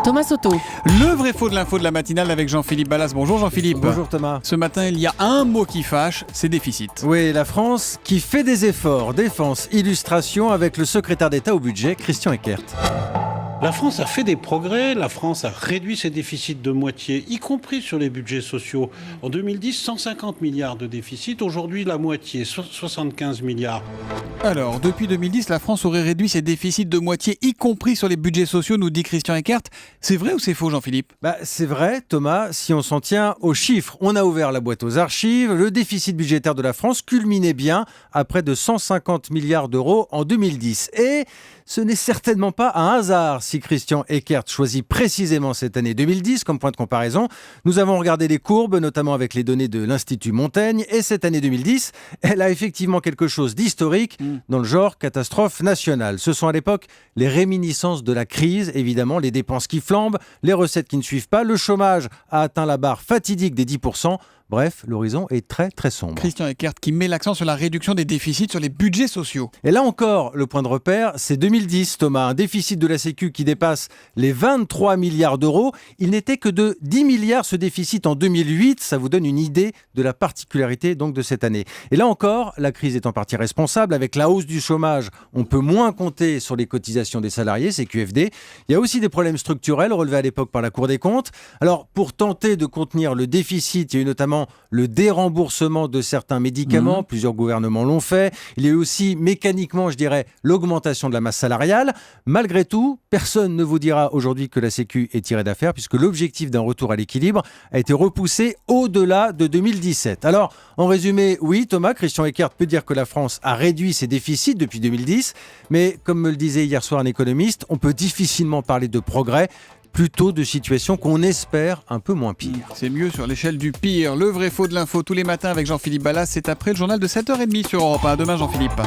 Thomas Soto. Le vrai faux de l'info de la matinale avec Jean-Philippe Ballas. Bonjour Jean-Philippe. Bonjour Thomas. Ce matin, il y a un mot qui fâche, c'est déficit. Oui, la France qui fait des efforts. Défense, illustration avec le secrétaire d'État au budget, Christian Eckert. La France a fait des progrès, la France a réduit ses déficits de moitié, y compris sur les budgets sociaux. En 2010, 150 milliards de déficit, aujourd'hui la moitié, 75 milliards. Alors, depuis 2010, la France aurait réduit ses déficits de moitié, y compris sur les budgets sociaux, nous dit Christian Eckert. C'est vrai ou c'est faux, Jean-Philippe ? C'est vrai, Thomas, si on s'en tient aux chiffres. On a ouvert la boîte aux archives. Le déficit budgétaire de la France culminait bien à près de 150 milliards d'euros en 2010. Et ce n'est certainement pas un hasard si Christian Eckert choisit précisément cette année 2010 comme point de comparaison. Nous avons regardé les courbes, notamment avec les données de l'Institut Montaigne. Et cette année 2010, elle a effectivement quelque chose d'historique dans le genre catastrophe nationale. Ce sont à l'époque les réminiscences de la crise, évidemment, les dépenses qui flambent, les recettes qui ne suivent pas. Le chômage a atteint la barre fatidique des 10%. Bref, l'horizon est très très sombre. Christian Eckert qui met l'accent sur la réduction des déficits sur les budgets sociaux. Et là encore, le point de repère, c'est 2010, Thomas. Un déficit de la Sécu qui dépasse les 23 milliards d'euros. Il n'était que de 10 milliards ce déficit en 2008. Ça vous donne une idée de la particularité donc de cette année. Et là encore, la crise est en partie responsable. Avec la hausse du chômage, on peut moins compter sur les cotisations des salariés, c'est QFD. Il y a aussi des problèmes structurels relevés à l'époque par la Cour des comptes. Alors, pour tenter de contenir le déficit, il y a eu notamment le déremboursement de certains médicaments. Plusieurs gouvernements l'ont fait. Il y a eu aussi mécaniquement, je dirais, l'augmentation de la masse salariale. Malgré tout, personne ne vous dira aujourd'hui que la Sécu est tirée d'affaire puisque l'objectif d'un retour à l'équilibre a été repoussé au-delà de 2017. Alors, en résumé, oui, Thomas, Christian Eckert peut dire que la France a réduit ses déficits depuis 2010. Mais comme me le disait hier soir un économiste, on peut difficilement parler de progrès, plutôt de situations qu'on espère un peu moins pires. C'est mieux sur l'échelle du pire. Le vrai faux de l'info tous les matins avec Jean-Philippe Ballas, c'est après le journal de 7h30 sur Europe 1. À demain Jean-Philippe.